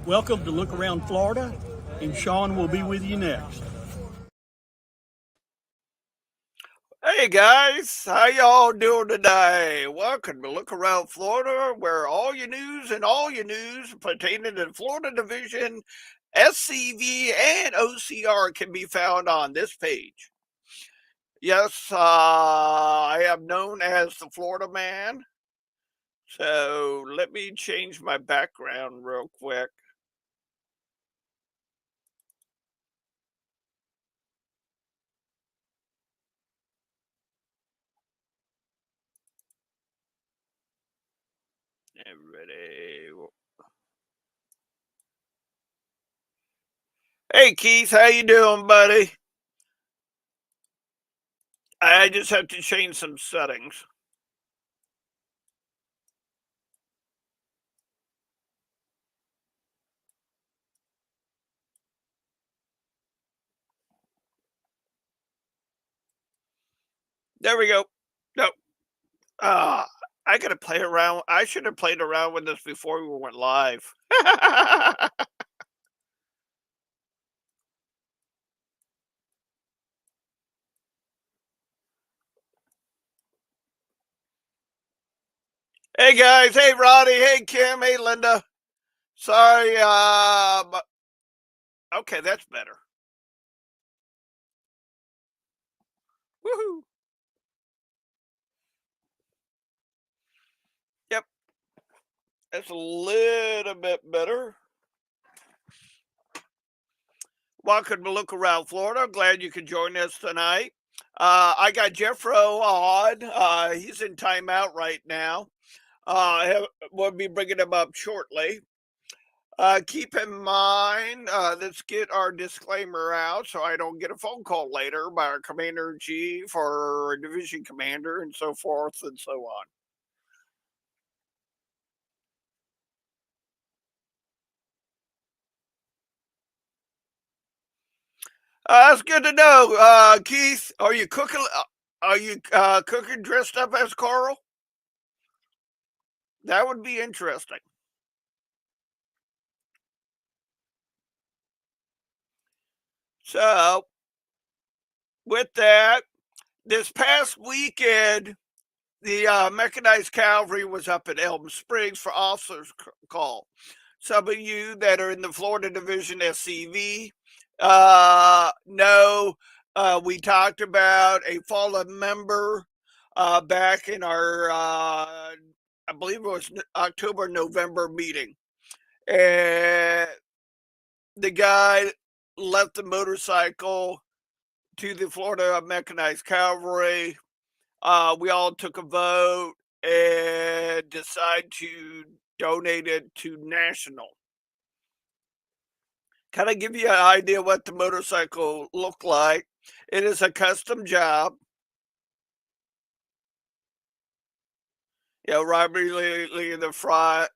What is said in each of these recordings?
Welcome to Look Around Florida, and Sean will be with you next. Hey guys, how y'all doing today? Welcome to Look Around Florida, where all your news pertaining to the Florida Division, SCV, and OCR can be found on this page. Yes, I am known as the Florida Man. So let me change my background real quick. Ready. Hey Keith, how you doing, buddy? I just have to change some settings. There we go. No, I gotta play around. I should have played around with this before we went live. Hey guys, hey Roddy, hey Kim, hey Linda. Sorry, but okay, that's better. Woohoo! Yep, that's a little bit better. Welcome to Look Around Florida. Glad you could join us tonight. I got Jeffro on. He's in timeout right now. We'll be bringing him up shortly. Keep in mind, let's get our disclaimer out so I don't get a phone call later by our commander in chief or division commander and so forth and so on. That's good to know. Keith, are you cooking? Are you cooking dressed up as Carl? That would be interesting. So, with that, this past weekend, the mechanized cavalry was up at Elm Springs for officers' call. Some of you that are in the Florida Division SCV know we talked about a fallen member back in our, I believe it was October, November meeting. And the guy left the motorcycle to the Florida Mechanized Cavalry. We all took a vote and decided to donate it to National. Kind of give you an idea what the motorcycle looked like. It is a custom job. Robert Lee in the front.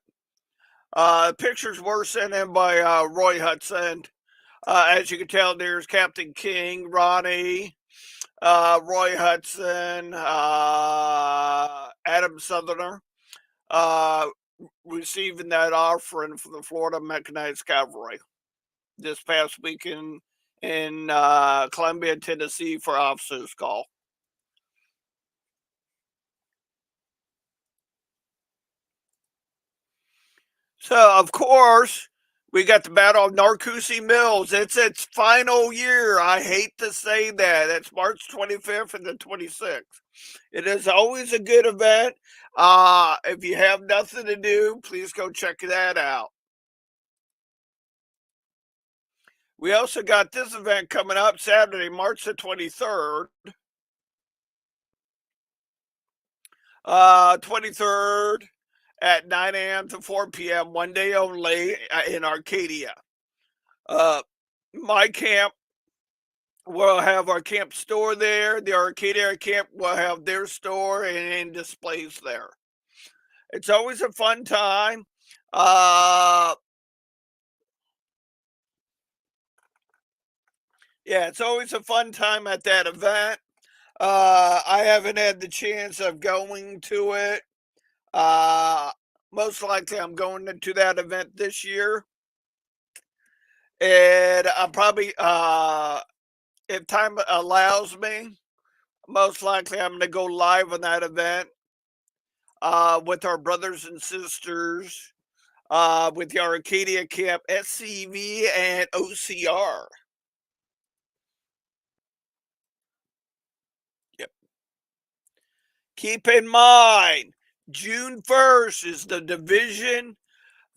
Pictures were sent in by Roy Hudson. As you can tell, there's Captain King, Ronnie, Roy Hudson, Adam Southerner, receiving that offering from the Florida Mechanized Cavalry this past weekend in Columbia, Tennessee for officers' call. So, of course, we got the Battle of Narcoossee Mills. It's its final year. I hate to say that. It's March 25th and the 26th. It is always a good event. If you have nothing to do, please go check that out. We also got this event coming up Saturday, March the 23rd. 23rd at 9 a.m. to 4 p.m., one day only in Arcadia. My camp will have our camp store there. The Arcadia camp will have their store and displays there. It's always a fun time. Yeah, it's always a fun time at that event. I haven't had the chance of going to it. most likely I'm going to that event this year. And I'm probably, if time allows me, most likely I'm going to go live on that event with our brothers and sisters with the Arcadia Camp SCV and OCR. Yep. Keep in mind, June 1st is the Division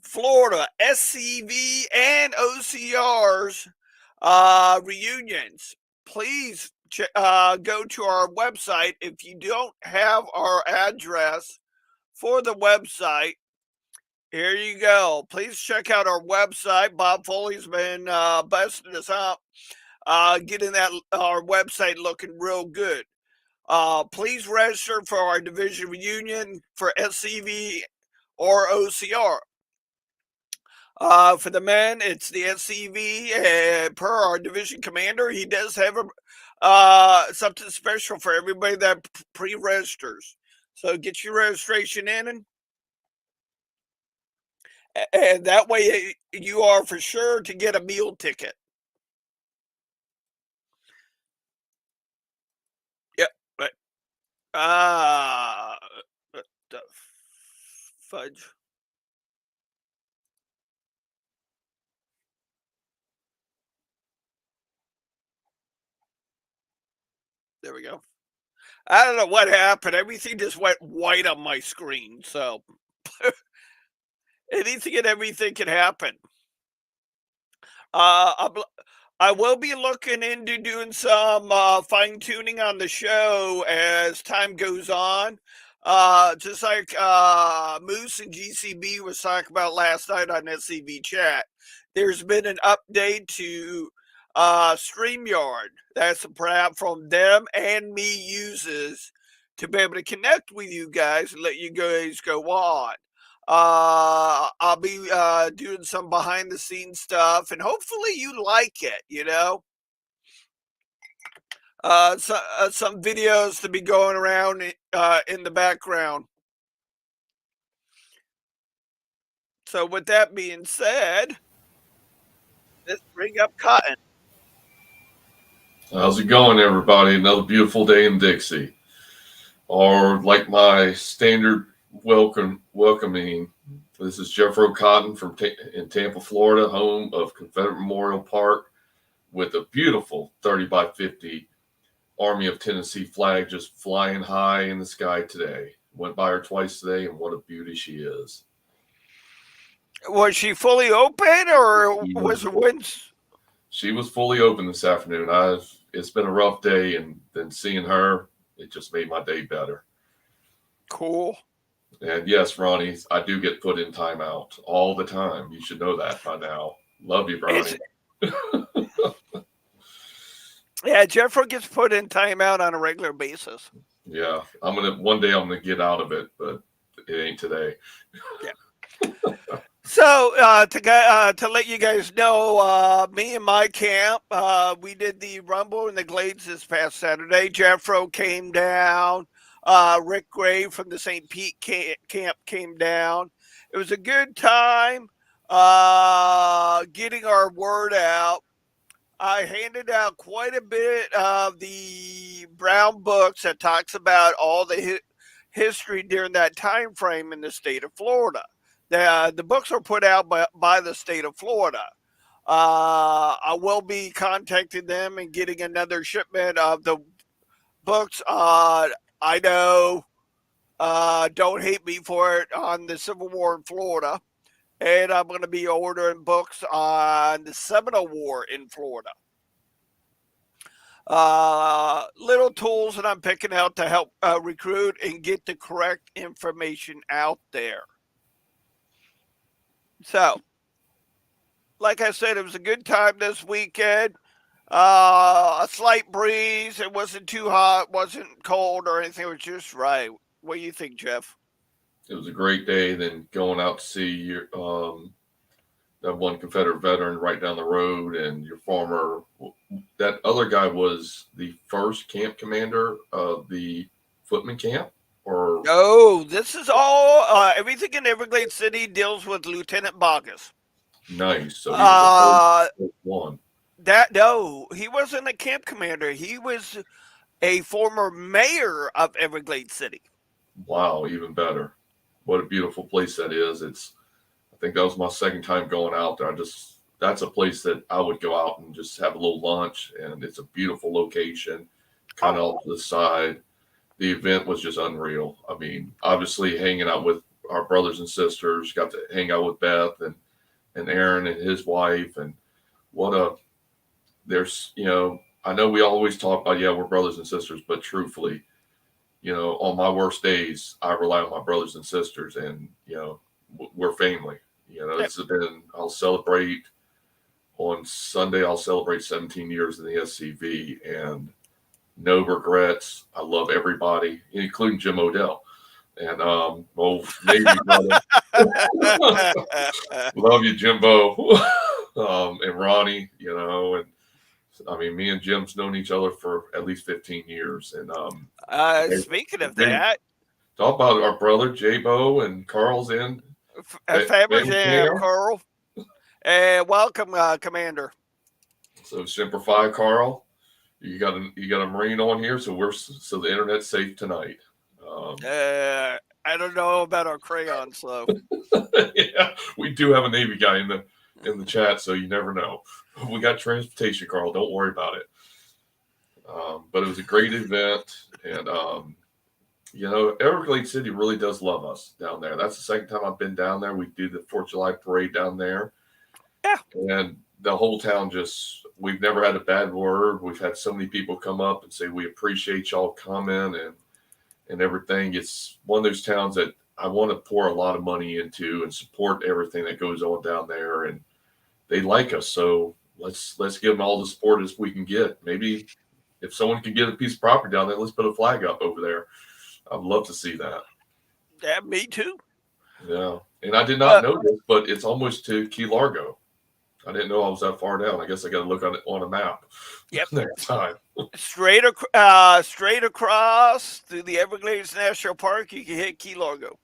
Florida SCV and OCR's reunions. Please go to our website. If you don't have our address for the website, here you go. Please check out our website. Bob Foley's been busting us up, getting that our website looking real good. Please register for our division reunion for SCV or OCR. For the men, it's the SCV. Per our division commander, he does have something special for everybody that pre-registers. So get your registration in, and that way you are for sure to get a meal ticket. Yep. Right. The fudge. There we go. I don't know what happened. Everything just went white on my screen. So anything and everything can happen. I will be looking into doing some fine tuning on the show as time goes on. Just like Moose and GCB was talking about last night on SCV chat. There's been an update to StreamYard. That's a platform them and me uses to be able to connect with you guys and let you guys go on. I'll be doing some behind the scenes stuff, and hopefully you like it. Some videos to be going around in the background. So, with that being said, let's bring up Cotton. How's it going, everybody? Another beautiful day in Dixie. Or like my standard welcoming, this is Jeffro Cotton from in Tampa, Florida, home of Confederate Memorial Park, with a beautiful 30 by 50 Army of Tennessee flag just flying high in the sky today. Went by her twice today, and what a beauty she is. Was she fully open, or was it winds? She was fully open this afternoon. It's been a rough day, and then seeing her, it just made my day better. Cool. And yes, Ronnie, I do get put in timeout all the time. You should know that by now. Love you, Ronnie. Yeah, Jeffro gets put in timeout on a regular basis. Yeah, one day I'm gonna get out of it, but it ain't today. Yeah. So to let you guys know, me and my camp, we did the Rumble in the Glades this past Saturday. Jeffro came down. Rick Gray from the St. Pete camp came down. It was a good time getting our word out. I handed out quite a bit of the brown books that talks about all the history during that time frame in the state of Florida. The books are put out by the state of Florida. I will be contacting them and getting another shipment of the books. I know, don't hate me for it, on the Civil War in Florida. And I'm going to be ordering books on the Seminole War in Florida. Little tools that I'm picking out to help recruit and get the correct information out there. So, like I said, it was a good time this weekend. A slight breeze. It wasn't too hot, wasn't cold or anything. It was just right. What do you think, Jeff? It was a great day. Then going out to see that one Confederate veteran right down the road, and your former. That other guy was the first camp commander of the Footman camp, or No, this is all everything in Everglades City deals with Lieutenant Bogus. nice? So he was the Uh, first one. that no, he wasn't a camp commander. He was a former mayor of Everglades City. Wow, even better. What a beautiful place that is. I think that was my second time going out there. That's a place that I would go out and just have a little lunch, and it's a beautiful location, kind of off to the side. The event was just unreal. I mean, obviously hanging out with our brothers and sisters, got to hang out with Beth and Aaron and his wife, and what a there's I know we always talk about, yeah, we're brothers and sisters, but truthfully, on my worst days, I rely on my brothers and sisters, and we're family. Yep. It's been I'll celebrate on Sunday. I'll celebrate 17 years in the SCV, and no regrets. I love everybody, including Jim Odell, and Navy brother. Love you, Jimbo, and Ronnie. And I mean, me and Jim's known each other for at least 15 years, and Speaking of that, talk about our brother J-Bo and Carl's in. Family Jam, Carl, and welcome, Commander. So Semper Fi, Carl. You got a Marine on here, so the internet's safe tonight. I don't know about our crayons, though. Yeah, we do have a Navy guy in the chat, so you never know. We got transportation, Carl. Don't worry about it. But it was a great event, and Everglades City really does love us down there. That's the second time I've been down there. We do the 4th of July parade down there. Yeah. And the whole town we've never had a bad word. We've had so many people come up and say, we appreciate y'all coming and everything. It's one of those towns that I want to pour a lot of money into and support everything that goes on down there. And they like us. So let's give them all the support as we can get. Maybe if someone can get a piece of property down there, let's put a flag up over there. I'd love to see that. Yeah, me too. Yeah. And I did not know this, but it's almost to Key Largo. I didn't know I was that far down. I guess I got to look on a map. Yep. Next time. Straight across through the Everglades National Park, you can hit Key Largo.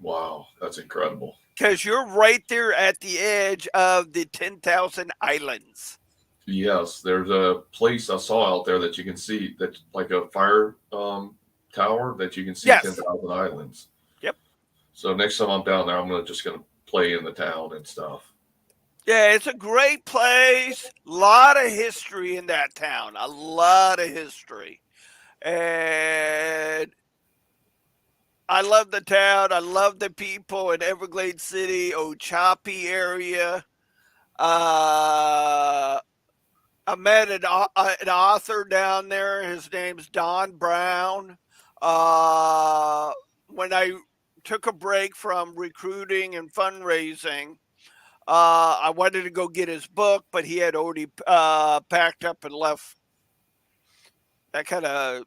Wow, that's incredible. Because you're right there at the edge of the 10,000 islands. Yes, there's a place I saw out there that you can see that's like a fire tower that you can see. Yes. 10,000 islands. Yep. So next time I'm down there, I'm just gonna play in the town and stuff. Yeah, it's a great place. A lot of history in that town. A lot of history. And I love the town. I love the people in Everglades City, Ochopee area. I met an author down there. His name's Don Brown. When I took a break from recruiting and fundraising, I wanted to go get his book, but he had already packed up and left. That kind of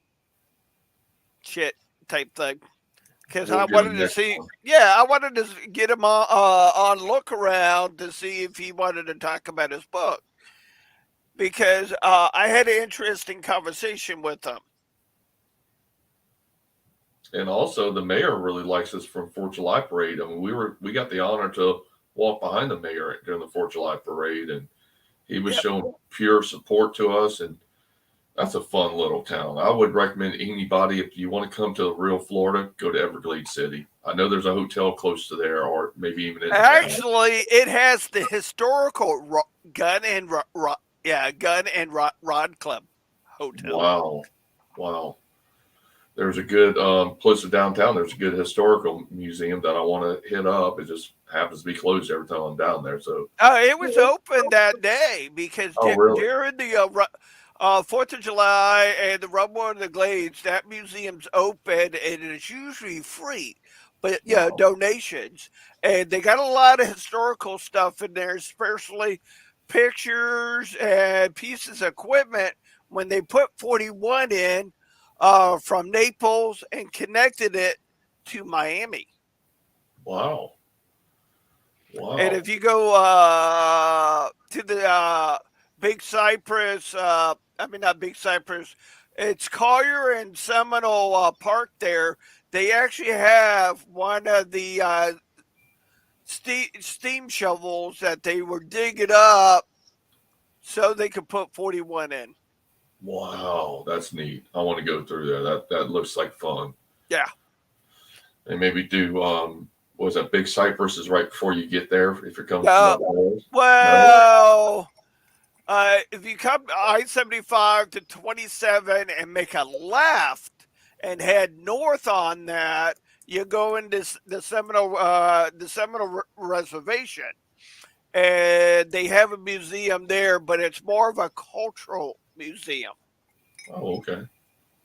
shit type thing. Because I wanted to see, I wanted to get him on look around to see if he wanted to talk about his book. Because I had an interesting conversation with him. And also, the mayor really likes us from 4th of July parade. I mean, we got the honor to walk behind the mayor during the 4th of July parade, and he was showing pure support to us. And that's a fun little town. I would recommend anybody, if you want to come to real Florida, go to Everglades City. I know there's a hotel close to there, or maybe even in actually, it has the historical Gun and Rod Club hotel. Wow. There's a good close to downtown. There's a good historical museum that I want to hit up. It just happens to be closed every time I'm down there. So it was open that day because really? During the 4th of July and the Rumble in the Glades, that museum's open and it's usually free, but donations. And they got a lot of historical stuff in there, especially pictures and pieces of equipment when they put 41 in from Naples and connected it to Miami. Wow. And if you go to the Big Cypress, not Big Cypress, it's Collier and Seminole Park there. they actually have one of the steam shovels that they were digging up so they could put 41 in. Wow, that's neat. I want to go through there. That looks like fun. Yeah. And maybe do was that Big Cypress is right before you get there if you're coming from the well, if you come I-75 to 27 and make a left and head north on that, you go into the Seminole Reservation, and they have a museum there, but it's more of a cultural museum. Oh, okay,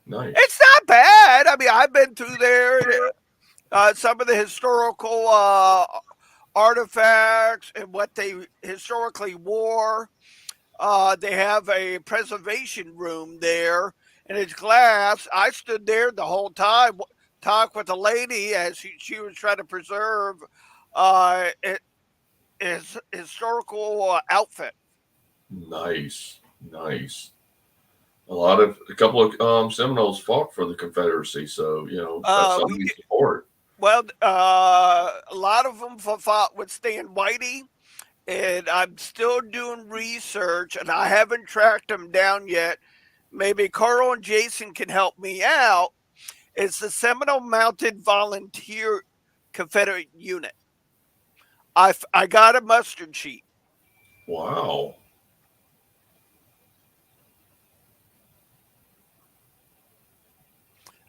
nice. It's not bad. I mean, I've been through there. Some of the historical artifacts and what they historically wore. They have a preservation room there, and it's glass. I stood there the whole time, talked with a lady as she was trying to preserve his historical outfit. Nice. A couple of Seminoles fought for the Confederacy, so that's something we support. Well, a lot of them fought with Stan Whitey, and I'm still doing research, and I haven't tracked them down yet. Maybe Carl and Jason can help me out. It's the Seminole Mounted Volunteer Confederate Unit. I got a mustard sheet. Wow.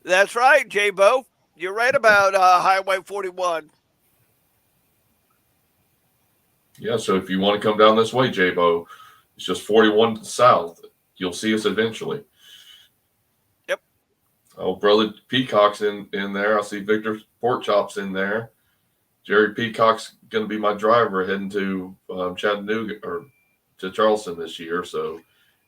That's right, J-Bo. You're right about Highway 41. Yeah, so if you want to come down this way, J-Bo, it's just 41 south. You'll see us eventually. Yep. Oh, Brother Peacock's in there. I see Victor Porkchop's in there. Jerry Peacock's going to be my driver heading to Chattanooga or to Charleston this year. So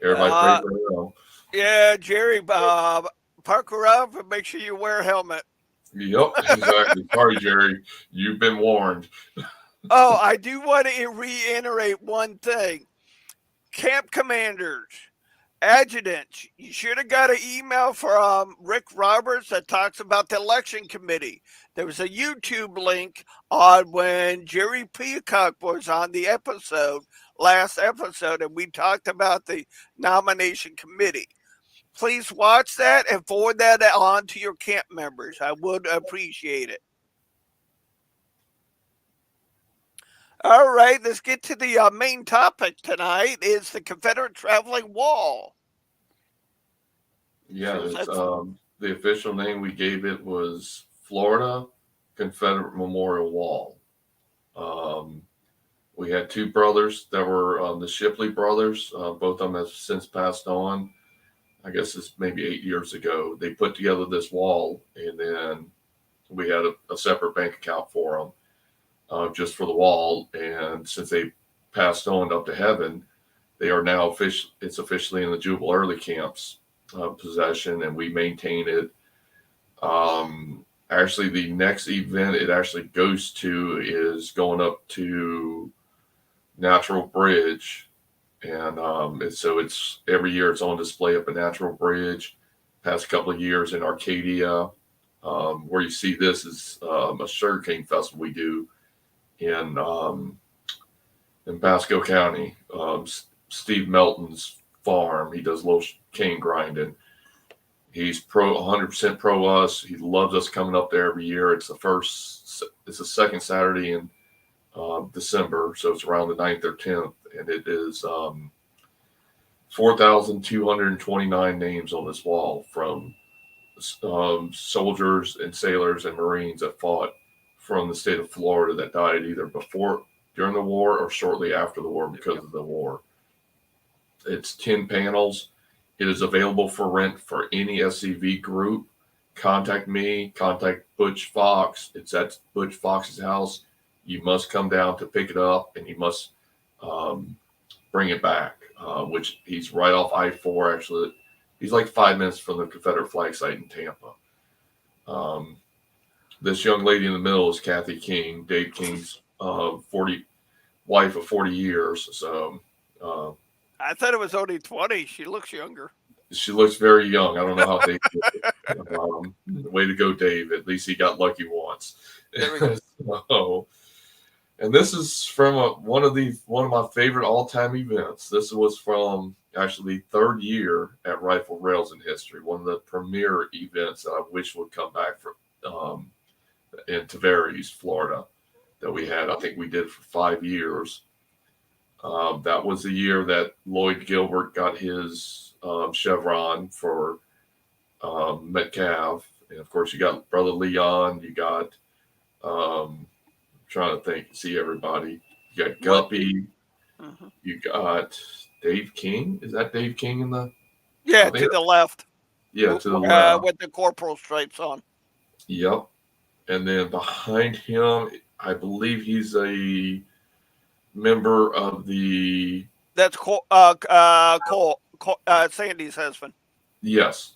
everybody pray for him. Yeah, Jerry, parker up and make sure you wear a helmet. Yep, exactly. Sorry, Jerry. You've been warned. Oh, I do want to reiterate one thing. Camp commanders, adjutants, you should have got an email from Rick Roberts that talks about the election committee. There was a YouTube link on when Jerry Peacock was on the last episode, and we talked about the nomination committee. Please watch that and forward that on to your camp members. I would appreciate it. All right, let's get to the main topic tonight is the Confederate Traveling Wall. Yeah, the official name we gave it was Florida Confederate Memorial Wall. We had two brothers that were the Shipley brothers. Both of them have since passed on. I guess it's maybe 8 years ago. They put together this wall, and then we had a separate bank account for them. Just for the wall, and since they passed on up to heaven, they are now it's officially in the Jubal Early Camp's possession, and we maintain it. Actually, the next event it actually goes to is going up to Natural Bridge, and so it's every year it's on display up at Natural Bridge. Past couple of years in Arcadia, where you see this is a sugarcane festival we do in Pasco County. Steve Melton's farm. He does a little cane grinding. He's 100% pro us. He loves us coming up there every year. It's the second Saturday in December, so it's around the 9th or 10th, and it is 4,229 names on this wall from soldiers and sailors and Marines that fought from the state of Florida that died either during the war or shortly after the war because of the war. It's 10 panels. It is available for rent for any SCV group. Contact me, contact Butch Fox. It's at Butch Fox's house. You must come down to pick it up, and you must bring it back, which he's right off I-4. Actually, he's like 5 minutes from the Confederate flag site in Tampa. This young lady in the middle is Kathy King, Dave King's wife of 40 years. So I thought it was only 20. She looks younger. She looks very young. I don't know how Dave did it. Way to go, Dave. At least he got lucky once. There we go. So, and this is from one of my favorite all-time events. This was from actually third year at Rifle Rails in history. One of the premier events that I wish would come back from in Tavares, Florida, that we had. I think we did for 5 years. That was the year that Lloyd Gilbert got his chevron for Metcalf, and of course you got Brother Leon. You got trying to think, see everybody. You got Guppy. Mm-hmm. You got Dave King. Is that Dave King in the? Yeah, to the left. Yeah, to the left with the corporal stripes on. Yep. And then behind him, I believe he's a member of the. That's Cole, Sandy's husband. Yes.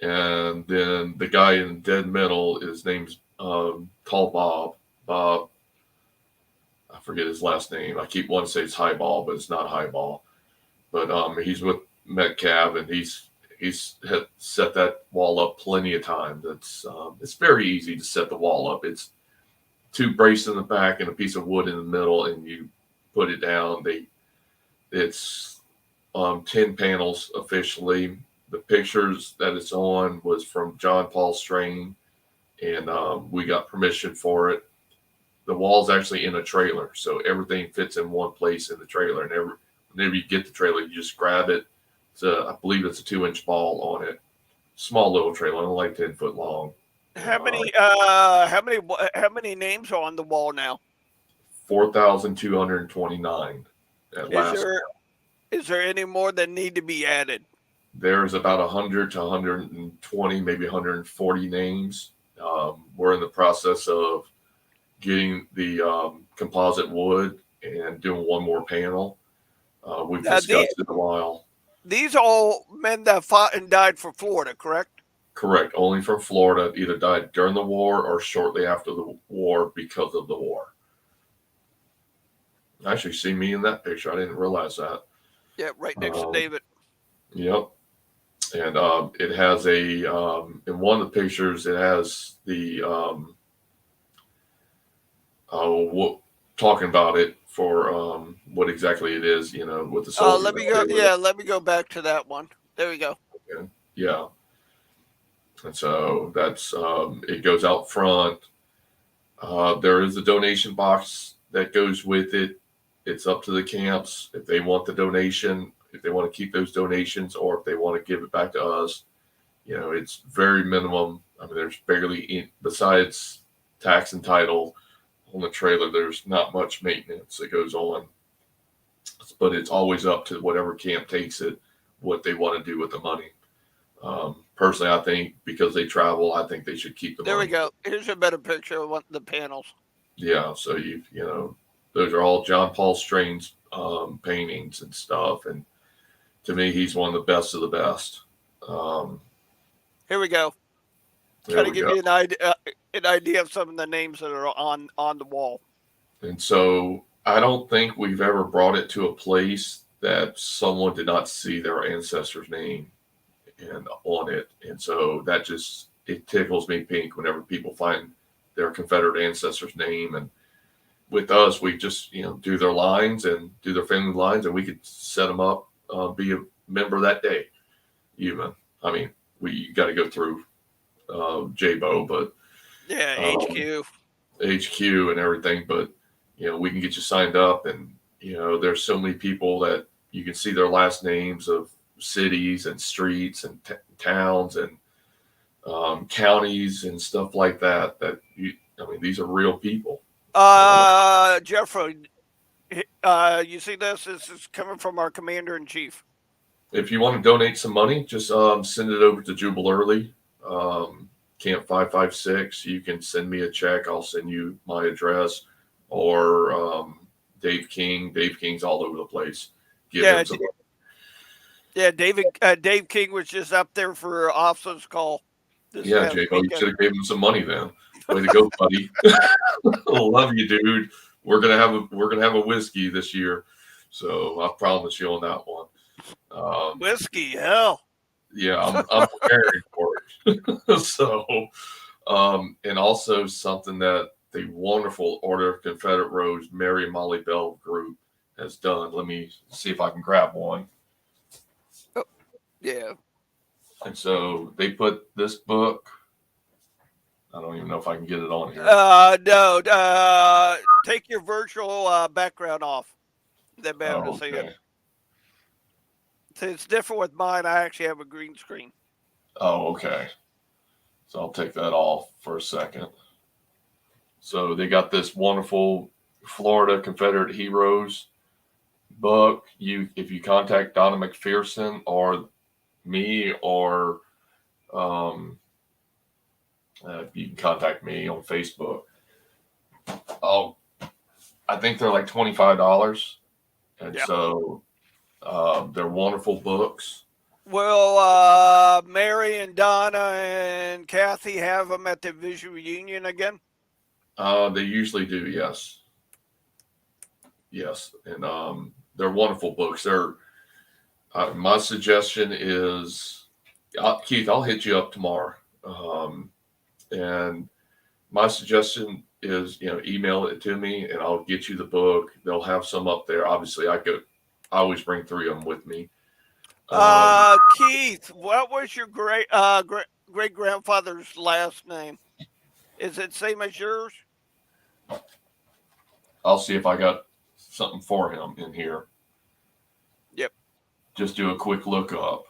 And then the guy in dead middle, his name's Tall Bob. Bob, I forget his last name. I keep wanting to say it's Highball, but it's not Highball. But he's with Metcalf, and he's had set that wall up plenty of times. It's very easy to set the wall up. It's 2 braces in the back and a piece of wood in the middle, and you put it down. It's 10 panels officially. The pictures that it's on was from John Paul Strain, and we got permission for it. The wall's actually in a trailer, so everything fits in one place in the trailer. And whenever you get the trailer, you just grab it. I believe it's a 2-inch ball on it. Small little trailer, only like 10 foot long. How many names are on the wall now? 4,229 at last. Is there any more that need to be added? There's about 100 to 120, maybe 140 names. We're in the process of getting the composite wood and doing one more panel. We've discussed it a while. These are all men that fought and died for Florida, correct? Correct. Only from Florida, either died during the war or shortly after the war because of the war. Actually, see me in that picture. I didn't realize that. Yeah, right next to David. Yep. And it has in one of the pictures, it has the talking about it for what exactly it is, with the soldier. Let me go. Yeah, let me go back to that one. There we go. Okay. Yeah. And so that's it goes out front. There is a donation box that goes with it. It's up to the camps if they want the donation, if they want to keep those donations, or if they want to give it back to us. It's very minimum. I mean, there's barely, besides tax and title on the trailer, there's not much maintenance that goes on. But it's always up to whatever camp takes it, what they want to do with the money. Personally, I think because they travel, I think they should keep the money. There we go. Here's a better picture of the panels. Yeah, so those are all John Paul Strain's paintings and stuff, and to me, he's one of the best of the best. Here we go. Try to give you an idea of some of the names that are on the wall. And so I don't think we've ever brought it to a place that someone did not see their ancestor's name and on it. And so it tickles me pink whenever people find their Confederate ancestor's name. And with us, we just, do their lines and do their family lines, and we could set them up, be a member that day. Even, I mean, we got to go through JBO, but yeah, HQ and everything. But we can get you signed up, and there's so many people that you can see their last names of cities and streets and towns and counties and stuff like that. These are real people. Jeffro, you see this? This is coming from our commander in chief. If you want to donate some money, just send it over to Jubal Early, Camp 556. You can send me a check. I'll send you my address, or Dave King. Dave King's all over the place. Dave King was just up there for officer's call. Yeah, J-Bo, you should have gave him some money then. Way to go, buddy. Love you, dude. We're gonna have a whiskey this year, so I promise you on that one. Whiskey, hell. Yeah, I'm preparing for it. So, and also something that the wonderful Order of Confederate Rose Mary and Molly Bell group has done. Let me see if I can grab one. Oh, yeah. And so they put this book. I don't even know if I can get it on here. No. Take your virtual background off. Then be able to see it. Okay. So it's different with mine. I actually have a green screen. Oh, okay. So I'll take that off for a second. So they got this wonderful Florida Confederate Heroes book. If you contact Donna McPherson or me, or you can contact me on Facebook. I think they're like $25, and Yeah. so they're wonderful books. Will Mary and Donna and Kathy have them at the Vision Reunion again? They usually do, yes, and they're wonderful books. They're my suggestion is, Keith, I'll hit you up tomorrow, and my suggestion is, email it to me and I'll get you the book. They'll have some up there. Obviously, I always bring 3 of them with me. Keith, what was your great grandfather's last name? Is it same as yours? I'll see if I got something for him in here. Yep. Just do a quick look up.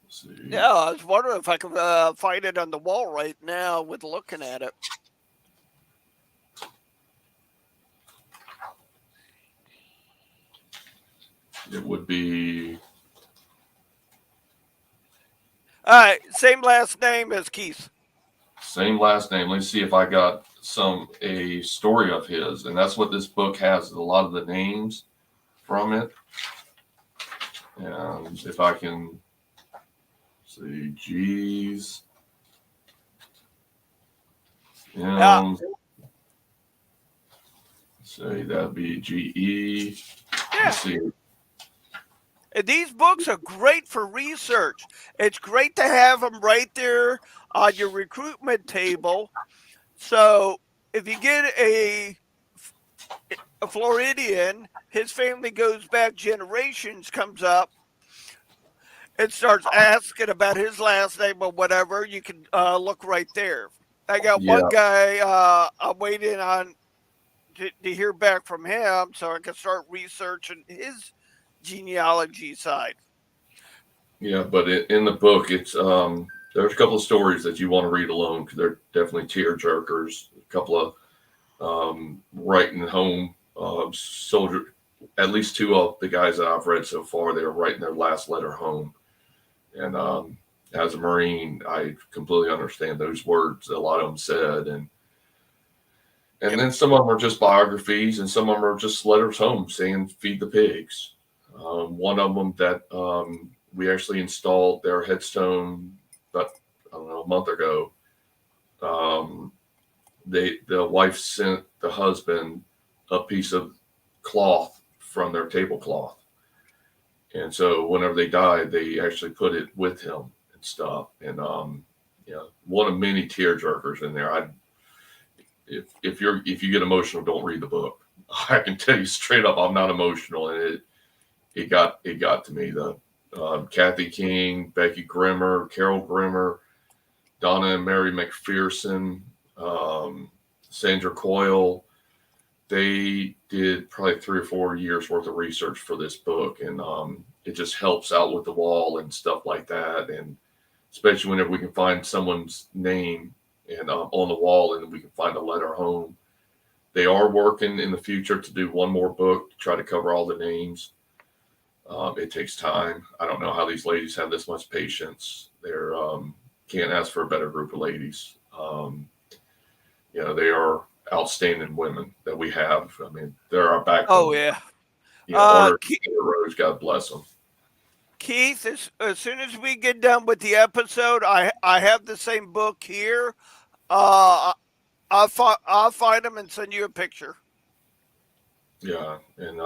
Let's see. Yeah, I was wondering if I could find it on the wall right now with looking at it. It would be. All right, same last name as Keith. Same last name. Let's see if I got a story of his, and that's what this book has. A lot of the names from it, and if I can see, G's, say that'd be GE. Yeah. Let's see. And these books are great for research. It's great to have them right there on your recruitment table. So if you get a Floridian, his family goes back generations, comes up and starts asking about his last name or whatever, you can look right there. I got one guy I'm waiting on to hear back from him so I can start researching his genealogy side. Yeah, but in the book, it's there's a couple of stories that you want to read alone because they're definitely tear jerkers. A couple of writing home soldier. At least 2 of the guys that I've read so far, they were writing their last letter home. And as a Marine, I completely understand those words a lot of them said, and then some of them are just biographies, and some of them are just letters home saying "feed the pigs." One of them that we actually installed their headstone about, I don't know, a month ago. The wife sent the husband a piece of cloth from their tablecloth, and so whenever they died, they actually put it with him and stuff. And one of many tear jerkers in there. If you get emotional, don't read the book. I can tell you straight up, I'm not emotional, and it got to me. The Kathy King, Becky Grimmer, Carol Grimmer, Donna and Mary McPherson, Sandra Coyle. They did probably 3 or 4 years worth of research for this book, and it just helps out with the wall and stuff like that. And especially whenever we can find someone's name and on the wall, and we can find a letter home. They are working in the future to do one more book to try to cover all the names. It takes time. I don't know how these ladies have this much patience. They're can't ask for a better group of ladies. They are outstanding women that we have. I mean, they're our backbone. Oh yeah. Rose, God bless them. Keith, as soon as we get done with the episode, I have the same book here. I'll find them and send you a picture. Yeah, and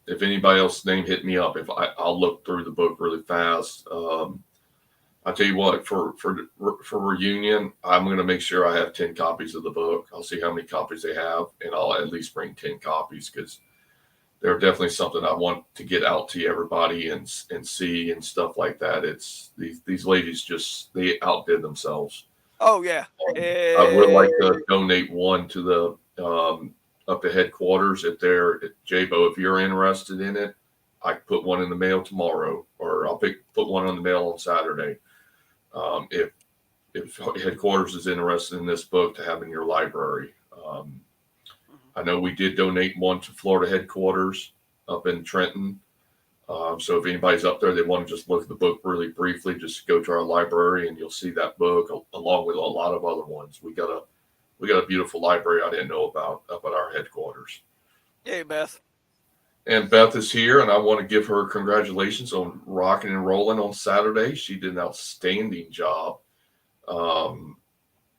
if anybody else's name hit me up, I'll look through the book really fast. I tell you what, for reunion, I'm going to make sure I have 10 copies of the book. I'll see how many copies they have, and I'll at least bring 10 copies because they're definitely something I want to get out to everybody and see and stuff like that. It's these ladies they outdid themselves. Oh yeah. I would like to donate one to the up to headquarters if Jabo, if you're interested in it, I can put one in the mail tomorrow, or I'll put one on the mail on Saturday. If headquarters is interested in this book to have in your library. I know we did donate one to Florida headquarters up in Trenton. So if anybody's up there, they want to just look at the book really briefly, just go to our library and you'll see that book along with a lot of other ones. We got a beautiful library I didn't know about up at our headquarters. Hey, Beth. And Beth is here, and I want to give her congratulations on rocking and rolling on Saturday. She did an outstanding job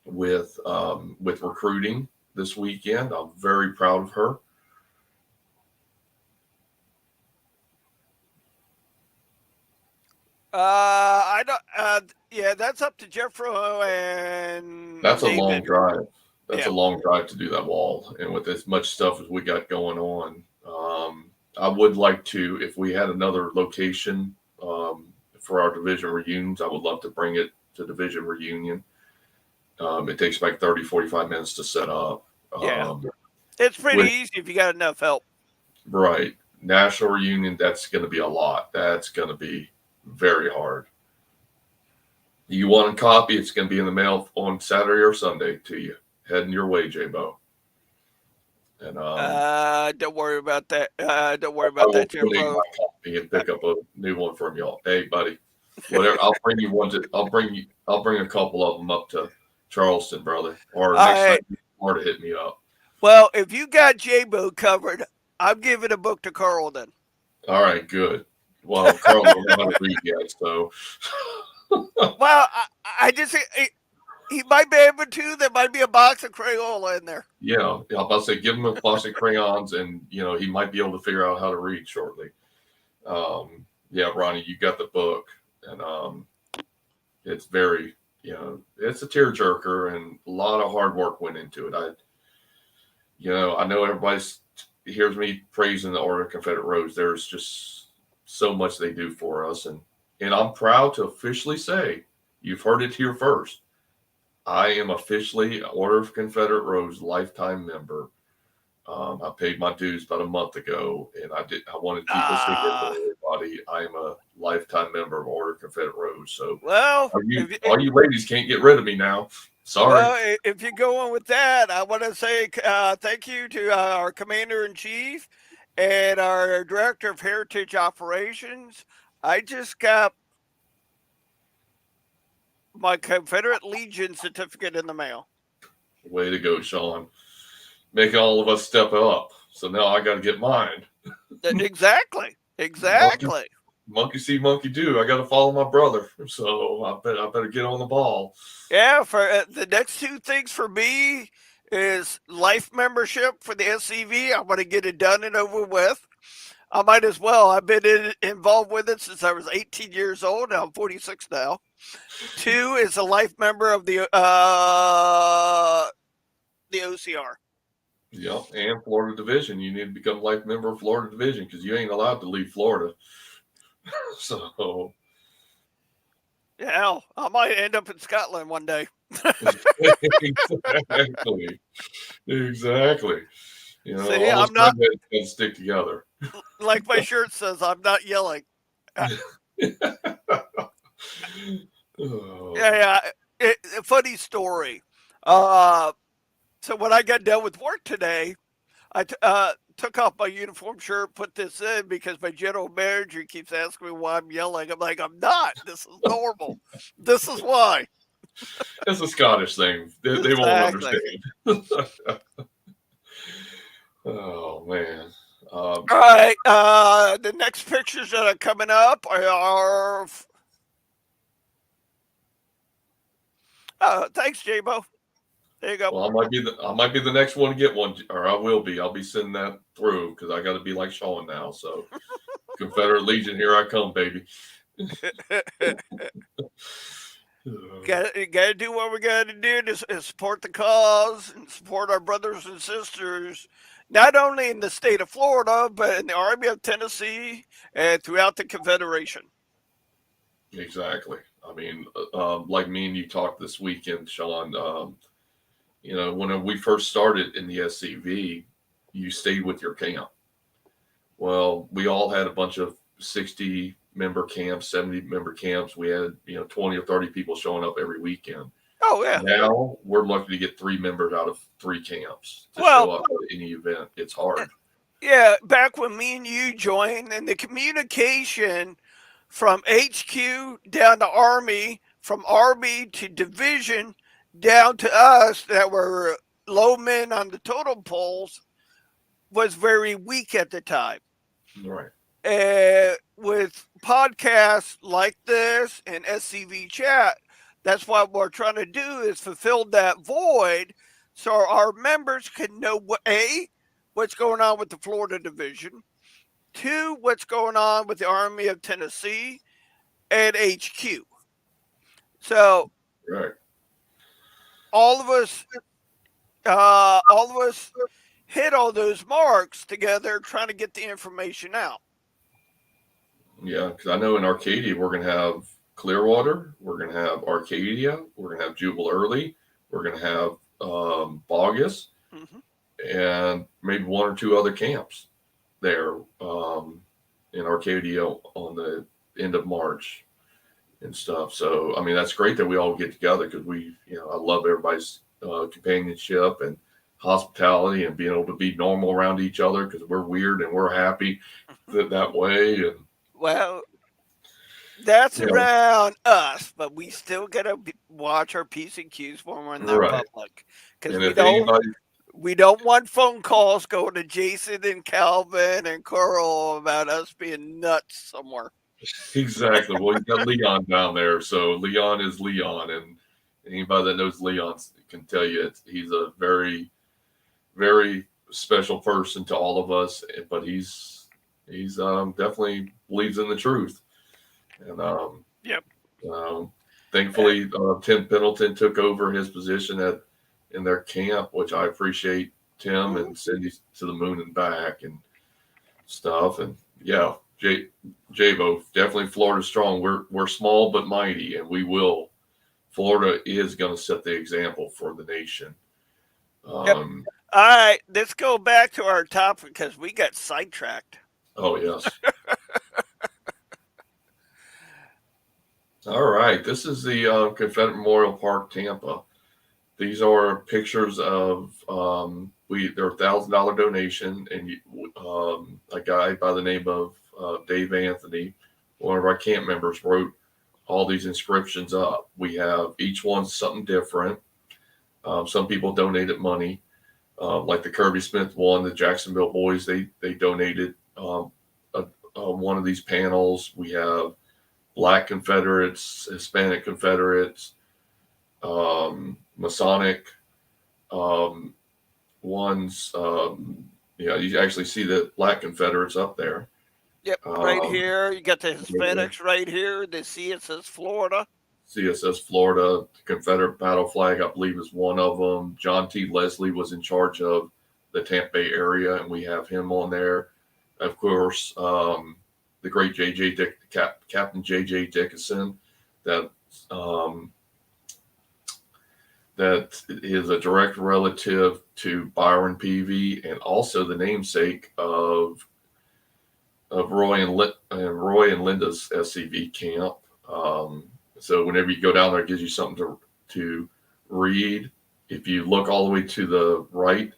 with recruiting this weekend. I'm very proud of her. I don't. Yeah, that's up to Jeffro and. That's David. a long drive. That's Yeah. a long drive to do that wall, and with as much stuff as we got going on, I would like to, if we had another location for our division reunions, I would love to bring it to division reunion. It takes like 30, 45 minutes to set up. Yeah. It's pretty easy if you got enough help. Right. National reunion, that's going to be a lot. That's going to be very hard. You want a copy, it's going to be in the mail on Saturday or Sunday to you. Heading your way, J-Bo. And don't worry about that. Don't worry about that, Jeffro. My copy and pick up a new one from y'all. Hey, buddy. Whatever. I'll bring you one. I'll bring a couple of them up to Charleston, brother. Or next time you want to hit me up. Well, if you got J-Bo covered, I'm giving a book to Carl then. All right, good. Well, Carl don't know how to read yet, so. Well, I just he might be able to. There might be a box of Crayola in there. Yeah, I'm about to say, give him a box of crayons, and he might be able to figure out how to read shortly. Yeah, Ronnie, you got the book, and it's very, it's a tearjerker, and a lot of hard work went into it. I know everybody hears me praising the Order of Confederate Rose. There's just so much they do for us, and I'm proud to officially say, you've heard it here first. I am officially Order of Confederate Rose lifetime member. I paid my dues about a month ago, and I want to keep this secret for everybody. I am a lifetime member of Order of Confederate Rose. So, well, all you ladies can't get rid of me now. Sorry. Well, if you're going with that, I want to say thank you to our Commander-in-Chief and our Director of Heritage Operations. I just got my Confederate Legion certificate in the mail. Way to go, Sean. Making all of us step up. So now I got to get mine. Exactly. Monkey see, monkey do. I got to follow my brother. So I better get on the ball. Yeah, for the next two things for me is life membership for the SCV. I want to get it done and over with. I might as well. I've been involved with it since I was 18 years old. I'm 46 now. 2 is a life member of the OCR. Yeah, and Florida Division. You need to become a life member of Florida Division because you ain't allowed to leave Florida. So, yeah, I might end up in Scotland one day. Exactly. See, I'm not going to stick together. Like my shirt says, I'm not yelling. Yeah. Funny story. So when I got done with work today, I took off my uniform shirt, put this in because my general manager keeps asking me why I'm yelling. I'm like, I'm not. This is normal. This is why. It's a Scottish thing. They won't understand. Oh, man. All right. The next pictures that are coming up are thanks, J-Bo. There you go. Well, I might be the next one to get one, or I will be. I'll be sending that through because I got to be like Sean now. So, Confederate Legion, here I come, baby. Gotta do what we gotta do to support the cause and support our brothers and sisters, not only in the state of Florida, but in the Army of Tennessee and throughout the Confederation. Exactly. I mean, like me and you talked this weekend, Sean. When we first started in the SCV, you stayed with your camp. Well, we all had a bunch of 60 member camps, 70 member camps. We had 20 or 30 people showing up every weekend. Oh yeah. Now we're lucky to get 3 members out of 3 camps to Well, show up at any event. It's hard. Yeah, back when me and you joined, and the communication from HQ down to Army, from Army to division, down to us that were low men on the totem poles was very weak at the time. Right. With podcasts like this and SCV chat, that's what we're trying to do is fulfill that void so our members can know what's going on with the Florida division, 2, what's going on with the Army of Tennessee and HQ. So Right. all of us hit all those marks together trying to get the information out. Yeah, because I know in Arcadia we're going to have Clearwater, we're going to have Arcadia, we're going to have Jubal Early, we're going to have Bogus, and maybe 1 or 2 other camps there in Arcadia on the end of March and stuff. So, I mean, that's great that we all get together because I love everybody's companionship and hospitality and being able to be normal around each other because we're weird and we're happy that way. And well, that's around us, but we still gotta watch our P's and Q's when we're in the public because we don't want phone calls going to Jason and Calvin and Carl about us being nuts somewhere. Exactly. Well, you got Leon down there, so Leon is Leon, and anybody that knows Leon can tell you he's a very, very special person to all of us. But he's definitely believes in the truth, and thankfully Tim Pendleton took over his position in their camp, which I appreciate Tim and Cindy to the moon and back and stuff. And yeah, Jabo, definitely Florida strong. We're small but mighty, and we will. Florida is going to set the example for the nation. All right, let's go back to our topic because we got sidetracked. Oh, yes. All right. This is the Confederate Memorial Park, Tampa. These are pictures of they're $1,000 donation, and a guy by the name of Dave Anthony, one of our camp members, wrote all these inscriptions up. We have each one something different. Some people donated money, like the Kirby Smith one, the Jacksonville boys, they donated one of these panels. We have Black Confederates, Hispanic Confederates, Masonic ones. You actually see the Black Confederates up there. Yep, right here. You got the Hispanics right here. The CSS Florida. CSS Florida, the Confederate battle flag, I believe, is one of them. John T. Leslie was in charge of the Tampa Bay area, and we have him on there. Of course, the great Captain J.J. Dickinson, that is a direct relative to Byron Peavy and also the namesake of Roy and Linda's SCV camp. So whenever you go down there, it gives you something to read. If you look all the way to the right,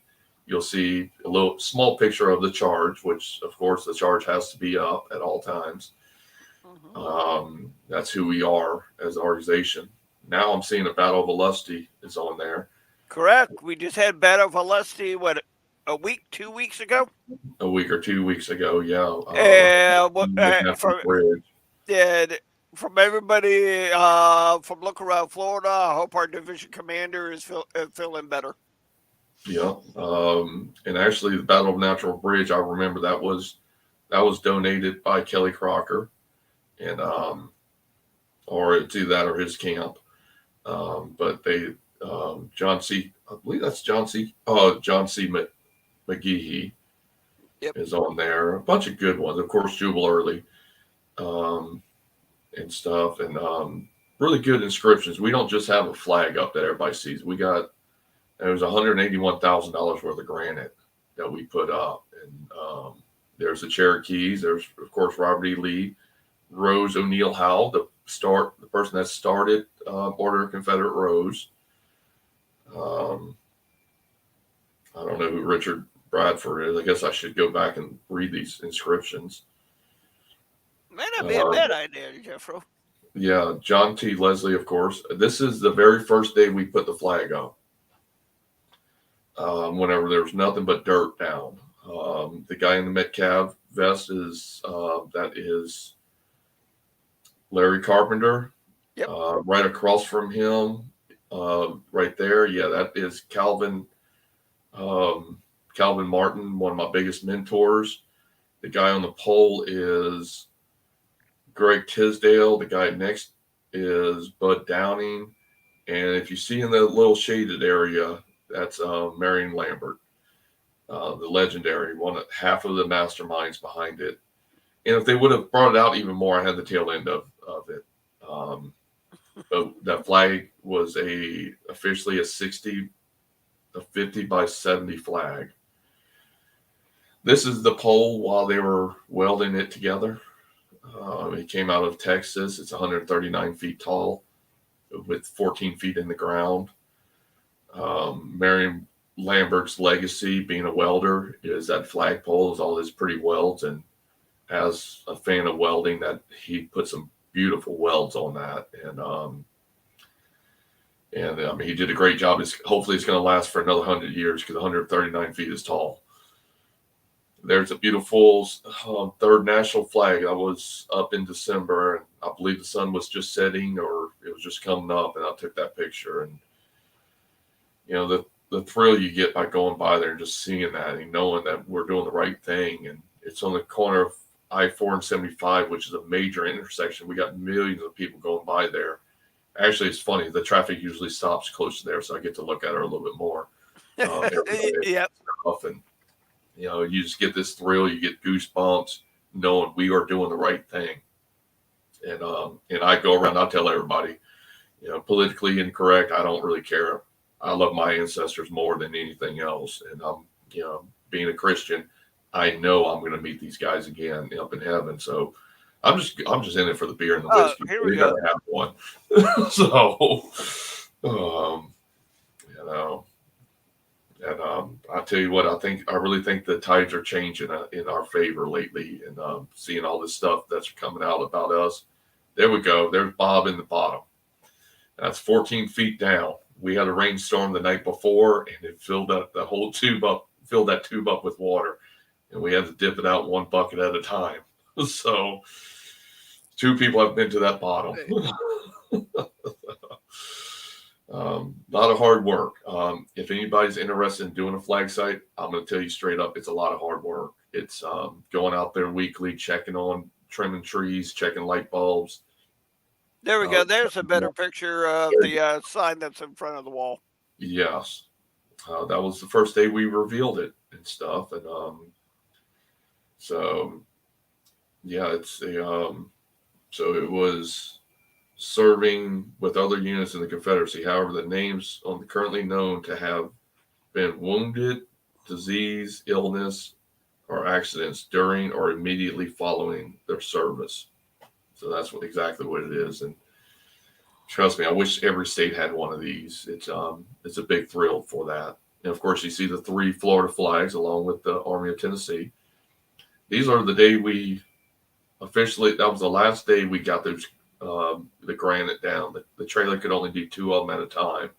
you'll see a little small picture of the charge, which of course the charge has to be up at all times. That's who we are as an organization. Now I'm seeing a Battle of Olustee is on there. Correct. We just had Battle of Olustee, 2 weeks ago? A week or 2 weeks ago, yeah. from everybody from Look Around Florida, I hope our division commander is feeling better. Yeah. And actually, the Battle of Natural Bridge, I remember that was donated by Kelly Crocker, and or it's either that or his camp. But they John C. I believe that's John C. John C. McGehee Yep. is on there. A bunch of good ones, of course, Jubal Early, and stuff, and really good inscriptions. We don't just have a flag up that everybody sees. There was $181,000 worth of granite that we put up, and there's the Cherokees. There's of course Robert E. Lee, Rose O'Neal Howe, the person that started Order of Confederate Rose. I don't know who Richard Bradford is. I guess I should go back and read these inscriptions. May not be a bad idea, Jeffro. Yeah, John T. Leslie, of course. This is the very first day we put the flag up. Whenever there was nothing but dirt down. The guy in the Metcalf vest is Larry Carpenter. Yep. Right across from him, right there, yeah, that is Calvin Martin, one of my biggest mentors. The guy on the pole is Greg Tisdale. The guy next is Bud Downing. And if you see in the little shaded area, that's Marion Lambert, the legendary one, half of the masterminds behind it. And if they would have brought it out even more, I had the tail end of it. But that flag was officially a 50 by 70 flag. This is the pole while they were welding it together. It came out of Texas. It's 139 feet tall with 14 feet in the ground. Marion Lambert's legacy, being a welder, is that flagpole is all his pretty welds, and as a fan of welding, that he put some beautiful welds on that, and I mean, he did a great job. Hopefully it's going to last for another 100 years because 139 feet is tall. There's a beautiful third national flag. I was up in December, and I believe the sun was just setting or it was just coming up, and I took that picture. And you know, the thrill you get by going by there and just seeing that and knowing that we're doing the right thing. And it's on the corner of I-4 and 75, which is a major intersection. We got millions of people going by there. Actually, it's funny. The traffic usually stops close to there, so I get to look at her a little bit more. Yep. And, you know, you just get this thrill. You get goosebumps knowing we are doing the right thing. And I go around, I tell everybody, you know, politically incorrect, I don't really care. I love my ancestors more than anything else. And you know, being a Christian, I know I'm going to meet these guys again up in heaven. So I'm just in it for the beer and the whiskey. Here we go. Gotta have one. So, you know, and I tell you what, I really think the tides are changing in our favor lately, and seeing all this stuff that's coming out about us. There we go. There's Bob in the bottom. That's 14 feet down. We had a rainstorm the night before, and it filled that tube up with water, and we had to dip it out one bucket at a time. So 2 people have been to that bottom. A lot of hard work. If anybody's interested in doing a flag site, I'm going to tell you straight up, it's a lot of hard work. It's going out there weekly, checking on trimming trees, checking light bulbs. There we go. There's a better picture of the sign that's in front of the wall. Yes. That was the first day we revealed it and stuff. And so, yeah, it's so it was serving with other units in the Confederacy. However, the names on the currently known to have been wounded, disease, illness, or accidents during or immediately following their service. So that's exactly what it is. And trust me, I wish every state had one of these. It's a big thrill for that. And of course, you see the 3 Florida flags along with the Army of Tennessee. These are the day we officially, that was the last day we got those, the granite down. The trailer could only do 2 of them at a time.